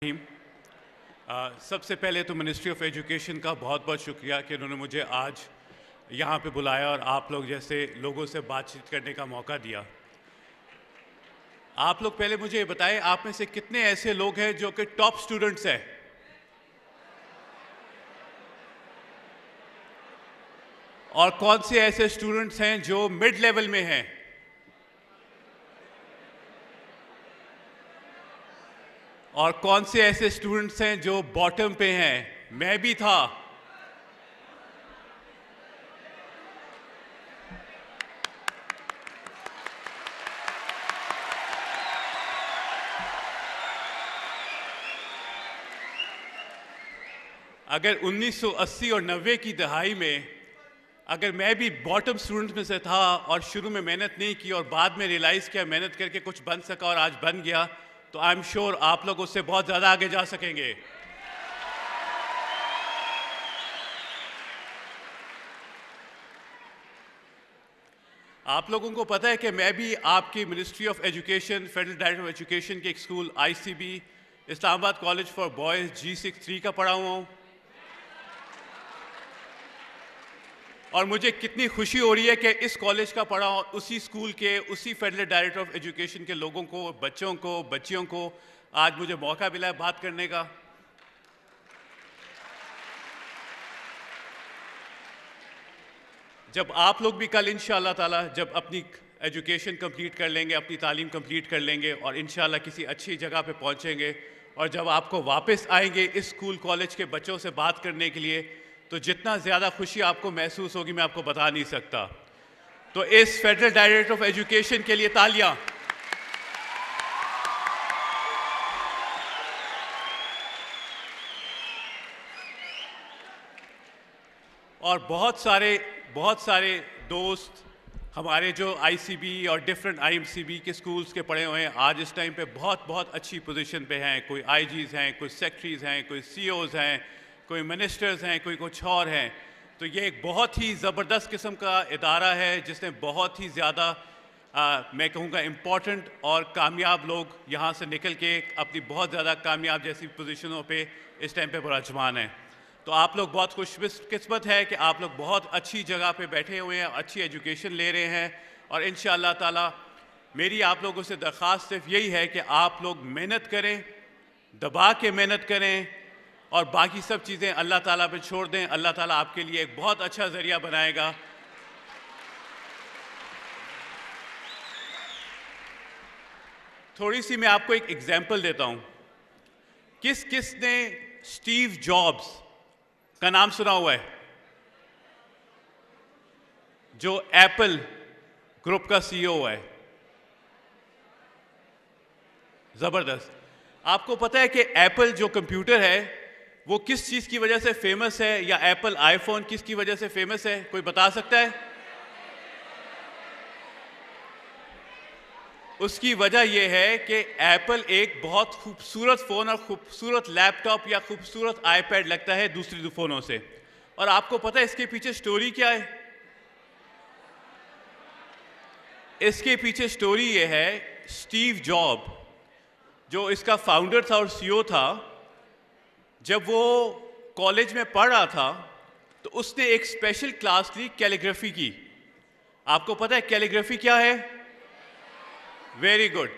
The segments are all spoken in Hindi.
टीम। सबसे पहले तो मिनिस्ट्री ऑफ एजुकेशन का बहुत बहुत शुक्रिया कि उन्होंने मुझे आज यहाँ पे बुलाया और आप लोग जैसे लोगों से बातचीत करने का मौका दिया। आप लोग पहले मुझे बताएं, आप में से कितने ऐसे लोग हैं जो कि टॉप स्टूडेंट्स हैं? और कौन से ऐसे स्टूडेंट्स हैं जो मिड लेवल में हैं? और कौन से ऐसे स्टूडेंट्स हैं जो बॉटम पे हैं? मैं भी था। अगर 1980 और 90 की दहाई में अगर मैं भी बॉटम स्टूडेंट में से था और शुरू में मेहनत नहीं की और बाद में रियलाइज़ किया मेहनत करके कुछ बन सका और आज बन गया, तो आई एम श्योर आप लोग उससे बहुत ज़्यादा आगे जा सकेंगे। आप लोगों को पता है कि मैं भी आपकी ministry of education, federal director of education के एक school ICB Islamabad college for boys G63 का पढ़ा हुआ हूँ। और मुझे कितनी खुशी हो रही है कि इस कॉलेज का पढ़ा उसी स्कूल के उसी फेडरल डायरेक्टर ऑफ एजुकेशन के लोगों को, बच्चों को, बच्चियों को आज मुझे मौका मिला है बात करने का। जब आप लोग भी कल इंशाअल्लाह ताला जब अपनी एजुकेशन कंप्लीट कर लेंगे, अपनी तालीम कंप्लीट कर लेंगे और इंशाअल्लाह किसी अच्छी जगह पे पहुंचेंगे और जब आपको वापस आएंगे इस स्कूल कॉलेज के बच्चों से बात करने के लिए, तो जितना ज़्यादा खुशी आपको महसूस होगी मैं आपको बता नहीं सकता। तो इस फेडरल डायरेक्टर ऑफ एजुकेशन के लिए तालियां। और बहुत सारे दोस्त हमारे जो ICB और डिफरेंट IMCB के स्कूल्स के पढ़े हुए हैं आज इस टाइम पे बहुत अच्छी पोजीशन पे हैं। कोई IGs हैं, कोई सेक्रेटरीज हैं, कोई CEOs हैं, कोई मिनिस्टर्स हैं, कोई कुछ और हैं। तो ये एक बहुत ही ज़बरदस्त किस्म का इदारा है जिसने बहुत ही ज़्यादा मैं कहूँगा इम्पॉर्टेंट और कामयाब लोग यहाँ से निकल के अपनी बहुत ज़्यादा कामयाब जैसी पोजीशनों पे इस टाइम पे विराजमान हैं। तो आप लोग बहुत खुशकिस्मत है कि आप लोग बहुत अच्छी जगह पे बैठे हुए हैं, अच्छी एजुकेशन ले रहे हैं और इंशाअल्लाह ताला मेरी आप लोगों से दरख्वास्त सिर्फ यही है कि आप लोग मेहनत करें, दबा के मेहनत करें और बाकी सब चीज़ें अल्लाह ताला पे छोड़ दें। अल्लाह ताला आपके लिए एक बहुत अच्छा ज़रिया बनाएगा। थोड़ी सी मैं आपको एक एग्जाम्पल देता हूँ। किस ने स्टीव जॉब्स का नाम सुना हुआ है? जो एप्पल ग्रुप का CEO है। ज़बरदस्त। आपको पता है कि एप्पल जो कंप्यूटर है वो किस चीज़ की वजह से फेमस है, या एप्पल आईफोन किसकी वजह से फेमस है? कोई बता सकता है? उसकी वजह यह है कि एप्पल एक बहुत खूबसूरत फ़ोन और खूबसूरत लैपटॉप या खूबसूरत आईपैड लगता है दूसरी फ़ोनों से। और आपको पता है इसके पीछे स्टोरी क्या है? इसके पीछे स्टोरी ये है, स्टीव जॉब जो इसका फाउंडर था और CEO था, जब वो कॉलेज में पढ़ रहा था तो उसने एक स्पेशल क्लास ली कैलीग्राफी की। आपको पता है कैलीग्राफी क्या है? Very good.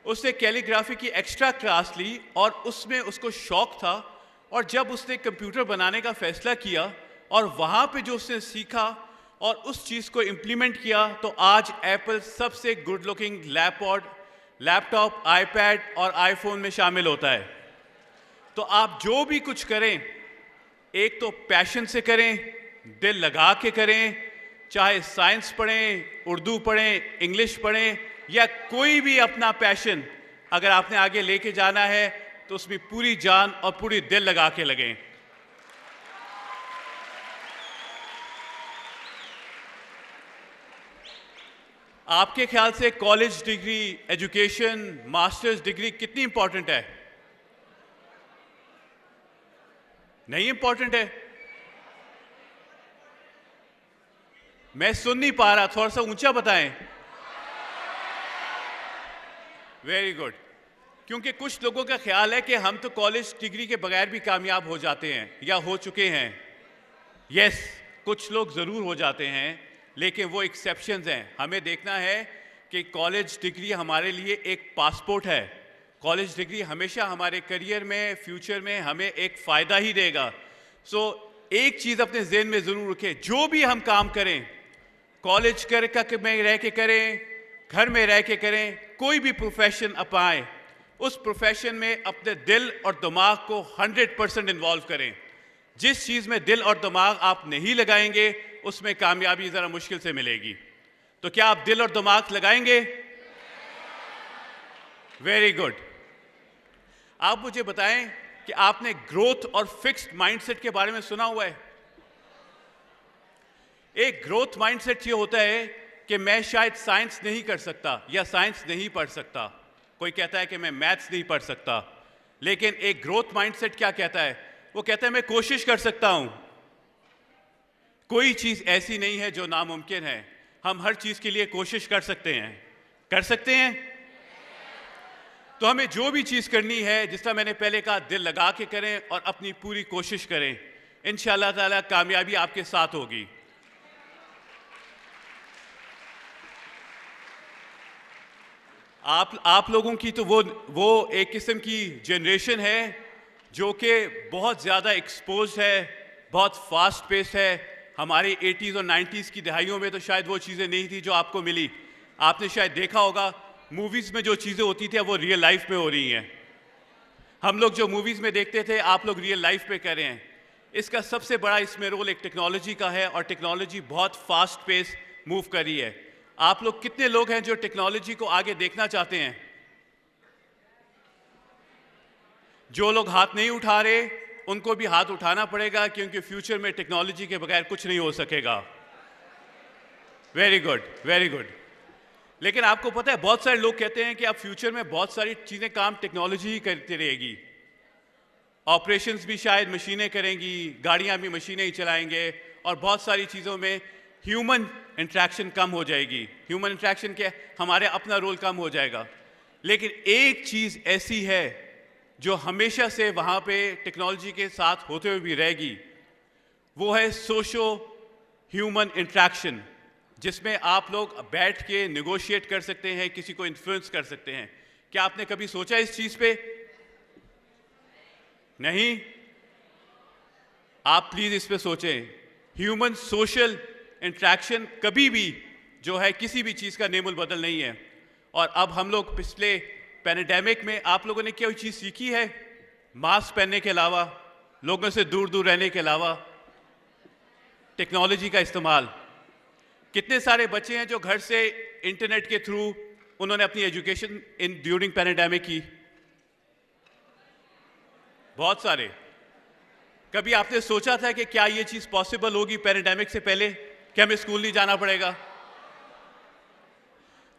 उसने कैलीग्राफी की एक्स्ट्रा क्लास ली और उसमें उसको शौक था, और जब उसने कंप्यूटर बनाने का फैसला किया और वहाँ पे जो उसने सीखा और उस चीज़ को इम्प्लीमेंट किया, तो आज एप्पल सबसे गुड लुकिंग लैपटॉप, आईपैड और आईफोन में शामिल होता है। तो आप जो भी कुछ करें, एक तो पैशन से करें, दिल लगा के करें, चाहे साइंस पढ़ें, उर्दू पढ़ें, इंग्लिश पढ़ें, या कोई भी अपना पैशन अगर आपने आगे लेके जाना है तो उसमें पूरी जान और पूरी दिल लगा के लगें। आपके ख्याल से college degree, education, masters degree कितनी इंपॉर्टेंट है? नहीं इंपॉर्टेंट है? मैं सुन नहीं पा रहा, थोड़ा सा ऊंचा बताएं। Very good. क्योंकि कुछ लोगों का ख्याल है कि हम तो कॉलेज डिग्री के बगैर भी कामयाब हो जाते हैं या हो चुके हैं। यस, कुछ लोग ज़रूर हो जाते हैं, लेकिन वो एक्सेप्शंस हैं। हमें देखना है कि कॉलेज डिग्री हमारे लिए एक पासपोर्ट है। कॉलेज डिग्री हमेशा हमारे करियर में, फ्यूचर में हमें एक फ़ायदा ही देगा। सो एक चीज़ अपने ज़हन में ज़रूर रखें, जो भी हम काम करें, कॉलेज में रह के करें, घर में रह के करें, कोई भी प्रोफेशन अपनाएं, उस प्रोफेशन में अपने दिल और दिमाग को 100% इन्वॉल्व करें। जिस चीज़ में दिल और दिमाग आप नहीं लगाएंगे, उसमें कामयाबी ज़रा मुश्किल से मिलेगी। तो क्या आप दिल और दिमाग लगाएंगे? Very good. आप मुझे बताएं कि आपने ग्रोथ और फिक्स्ड माइंडसेट के बारे में सुना हुआ है? एक ग्रोथ माइंडसेट ये होता है कि मैं शायद साइंस नहीं कर सकता या साइंस नहीं पढ़ सकता। कोई कहता है कि मैं मैथ्स नहीं पढ़ सकता, लेकिन एक ग्रोथ माइंडसेट क्या कहता है? वो कहता है मैं कोशिश कर सकता हूं। कोई चीज़ ऐसी नहीं है जो नामुमकिन है। हम हर चीज़ के लिए कोशिश कर सकते हैं। कर सकते हैं? तो हमें जो भी चीज़ करनी है, जिस तरह मैंने पहले कहा, दिल लगा के करें और अपनी पूरी कोशिश करें। इंशाअल्लाह ताला कामयाबी आपके साथ होगी। आप लोगों की तो वो एक किस्म की जनरेशन है जो कि बहुत ज़्यादा एक्सपोज्ड है, बहुत फास्ट पेस है। हमारी 80s और 90s की दहाइयों में तो शायद वो चीज़ें नहीं थी जो आपको मिली। आपने शायद देखा होगा मूवीज़ में जो चीज़ें होती थी अब वो रियल लाइफ में हो रही हैं। हम लोग जो मूवीज़ में देखते थे, आप लोग रियल लाइफ पे कर रहे हैं। इसका सबसे बड़ा इसमें रोल एक टेक्नोलॉजी का है, और टेक्नोलॉजी बहुत फास्ट पेस मूव कर रही है। आप लोग कितने लोग हैं जो टेक्नोलॉजी को आगे देखना चाहते हैं? जो लोग हाथ नहीं उठा रहे, उनको भी हाथ उठाना पड़ेगा, क्योंकि फ्यूचर में टेक्नोलॉजी के बगैर कुछ नहीं हो सकेगा। Very good, very good. लेकिन आपको पता है, बहुत सारे लोग कहते हैं कि अब फ्यूचर में बहुत सारी चीज़ें काम टेक्नोलॉजी ही करती रहेगी। ऑपरेशंस भी शायद मशीनें करेंगी, गाड़ियां भी मशीनें ही चलाएंगे, और बहुत सारी चीज़ों में ह्यूमन इंटरेक्शन कम हो जाएगी। ह्यूमन इंटरेक्शन के हमारे अपना रोल कम हो जाएगा। लेकिन एक चीज़ ऐसी है जो हमेशा से वहाँ पे टेक्नोलॉजी के साथ होते हुए भी रहेगी, वो है सोशो ह्यूमन इंटरेक्शन, जिसमें आप लोग बैठ के नेगोशिएट कर सकते हैं, किसी को इन्फ्लुएंस कर सकते हैं। क्या आपने कभी सोचा इस चीज़ पे? नहीं? आप प्लीज़ इस पे सोचें। ह्यूमन सोशल इंटरेक्शन कभी भी जो है किसी भी चीज़ का नेमुल बदल नहीं है। और अब हम लोग पिछले पैंडेमिक में आप लोगों ने क्या चीज़ सीखी है? मास्क पहनने के अलावा, लोगों से दूर दूर रहने के अलावा, टेक्नोलॉजी का इस्तेमाल। कितने सारे बच्चे हैं जो घर से इंटरनेट के थ्रू उन्होंने अपनी एजुकेशन ड्यूरिंग पैंडेमिक की? बहुत सारे। कभी आपने सोचा था कि क्या ये चीज़ पॉसिबल होगी पैंडेमिक से पहले कि हमें स्कूल नहीं जाना पड़ेगा?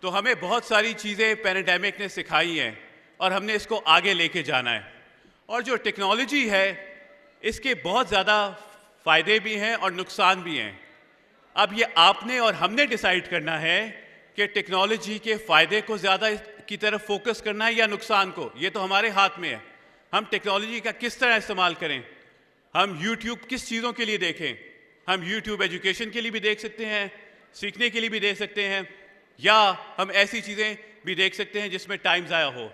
तो हमें बहुत सारी चीज़ें पैंडेमिक ने सिखाई हैं और हमने इसको आगे लेके जाना है। और जो टेक्नोलॉजी है, इसके बहुत ज़्यादा फ़ायदे भी हैं और नुकसान भी हैं। अब ये आपने और हमने डिसाइड करना है कि टेक्नोलॉजी के फ़ायदे को ज़्यादा की तरफ फोकस करना है या नुकसान को। ये तो हमारे हाथ में है। हम टेक्नोलॉजी का किस तरह इस्तेमाल करें। हम यूट्यूब किस चीज़ों के लिए देखें। हम यूट्यूब एजुकेशन के लिए भी देख सकते हैं, सीखने के लिए भी देख सकते हैं, या हम ऐसी चीज़ें भी देख सकते हैं जिसमें टाइम ज़ाया हो।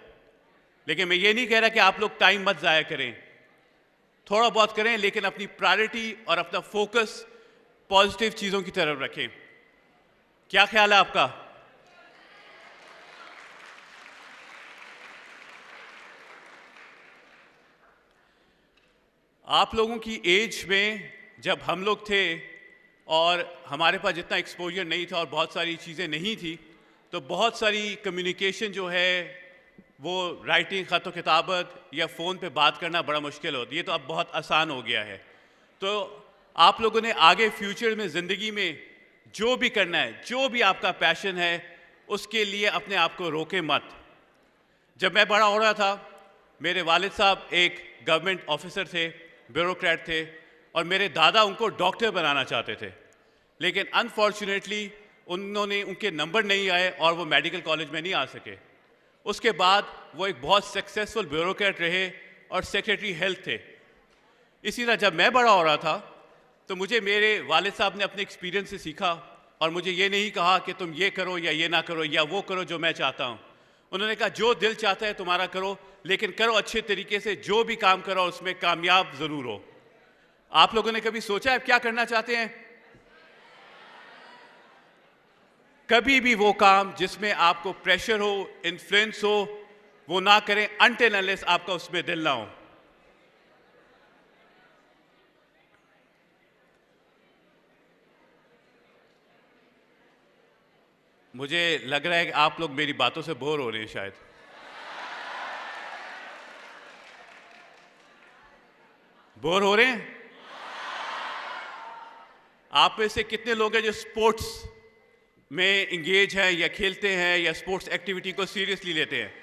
लेकिन मैं ये नहीं कह रहा कि आप लोग टाइम मत ज़ाया करें, थोड़ा बहुत करें, लेकिन अपनी प्रायोरिटी और अपना फोकस पॉजिटिव चीज़ों की तरफ रखें। क्या ख्याल है आपका? आप लोगों की एज में जब हम लोग थे और हमारे पास जितना एक्सपोजर नहीं था और बहुत सारी चीज़ें नहीं थी, तो बहुत सारी कम्युनिकेशन जो है वो राइटिंग, ख़त किताबत या फ़ोन पे बात करना बड़ा मुश्किल होती है। तो अब बहुत आसान हो गया है। तो आप लोगों ने आगे फ्यूचर में ज़िंदगी में जो भी करना है, जो भी आपका पैशन है, उसके लिए अपने आप को रोके मत। जब मैं बड़ा हो रहा था, मेरे वालिद साहब एक गवर्नमेंट ऑफिसर थे, ब्यूरोक्रेट थे, और मेरे दादा उनको डॉक्टर बनाना चाहते थे। लेकिन अनफॉर्चुनेटली उनके नंबर नहीं आए और वो मेडिकल कॉलेज में नहीं आ सके। उसके बाद वो एक बहुत सक्सेसफुल ब्यूरोक्रेट रहे और सेक्रेटरी हेल्थ थे। इसी तरह जब मैं बड़ा हो रहा था तो मुझे मेरे वालिद साहब ने अपने एक्सपीरियंस से सीखा और मुझे ये नहीं कहा कि तुम ये करो या ये ना करो या वो करो जो मैं चाहता हूँ। उन्होंने कहा जो दिल चाहता है तुम्हारा करो, लेकिन करो अच्छे तरीके से, जो भी काम करो उसमें कामयाब ज़रूर हो। आप लोगों ने कभी सोचा है क्या करना चाहते हैं? कभी भी वो काम जिसमें आपको प्रेशर हो, इन्फ्लुएंस हो, वो ना करें अनटिल अनलेस आपका उसमें दिल ना हो। मुझे लग रहा है कि आप लोग मेरी बातों से बोर हो रहे हैं शायद। बोर हो रहे हैं? आप में से कितने लोग हैं जो स्पोर्ट्स में इंगेज हैं या खेलते हैं या स्पोर्ट्स एक्टिविटी को सीरियसली लेते हैं?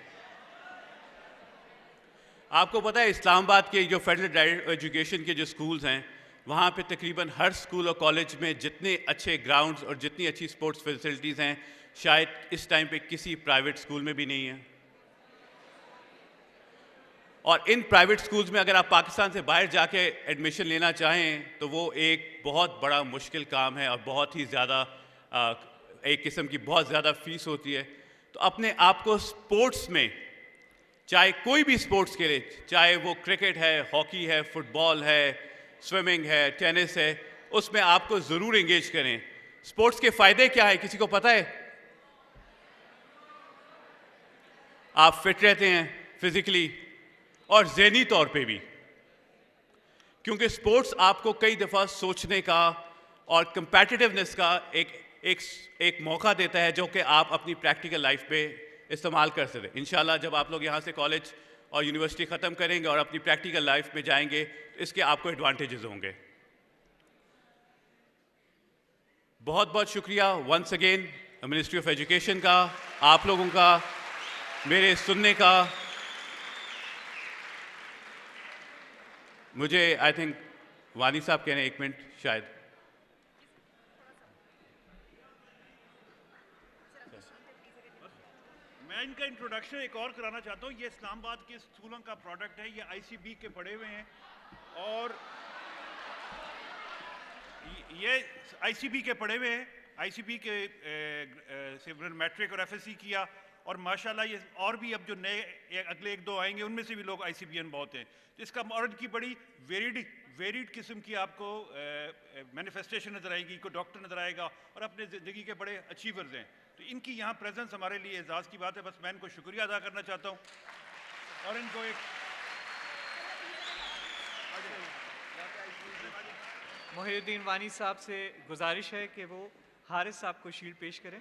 आपको पता है इस्लामाबाद के जो फेडरल एजुकेशन के जो स्कूल्स हैं, वहाँ पे तकरीबन हर स्कूल और कॉलेज में जितने अच्छे ग्राउंड्स और जितनी अच्छी स्पोर्ट्स फैसिलिटीज़ हैं, शायद इस टाइम पे किसी प्राइवेट स्कूल में भी नहीं है। और इन प्राइवेट स्कूल्स में अगर आप पाकिस्तान से बाहर जाके एडमिशन लेना चाहें तो वो एक बहुत बड़ा मुश्किल काम है और बहुत ही ज़्यादा एक किस्म की बहुत ज़्यादा फीस होती है। तो अपने आप को स्पोर्ट्स में, चाहे कोई भी स्पोर्ट्स के लिए, चाहे वो क्रिकेट है, हॉकी है, फुटबॉल है, स्विमिंग है, टेनिस है, उसमें आपको ज़रूर एंगेज करें। स्पोर्ट्स के फ़ायदे क्या है, किसी को पता है? आप फिट रहते हैं फिज़िकली और ज़हनी तौर पे भी, क्योंकि स्पोर्ट्स आपको कई दफ़ा सोचने का और कंपेटिटिवनेस का एक मौका देता है जो कि आप अपनी प्रैक्टिकल लाइफ पे इस्तेमाल कर सकते। इंशाल्लाह जब आप लोग यहाँ से कॉलेज और यूनिवर्सिटी ख़त्म करेंगे और अपनी प्रैक्टिकल लाइफ में जाएंगे तो इसके आपको एडवांटेजेस होंगे। बहुत बहुत शुक्रिया once again ministry of education का, आप लोगों का मेरे सुनने का। मुझे आई थिंक वानी साहब कह रहे हैं 1 मिनट शायद। मैं इनका इंट्रोडक्शन एक और कराना चाहता हूँ। ये इस्लामाबाद के स्कूलों का प्रोडक्ट है, ये आईसीबी के पढ़े हुए हैं और ये आईसीबी के पढ़े हुए हैं, आईसीबी के से मैट्रिक और एफएससी किया और माशाल्लाह ये और भी अब जो नए अगले 1-2 आएंगे उनमें से भी लोग आईसीबीएन बहुत हैं। तो इसका और इनकी बड़ी वेरिड किस्म की आपको मैनिफेस्टेशन नज़र आएगी, कोई डॉक्टर नज़र आएगा और अपने ज़िंदगी के बड़े अचीवर्स हैं। तो इनकी यहाँ प्रेजेंस हमारे लिए एजाज़ की बात है। बस मैं इनको शुक्रिया अदा करना चाहता हूँ और इनको एक मोहिउद्दीन वानी साहब से गुजारिश है कि वो हारिस साहब को शील्ड पेश करें।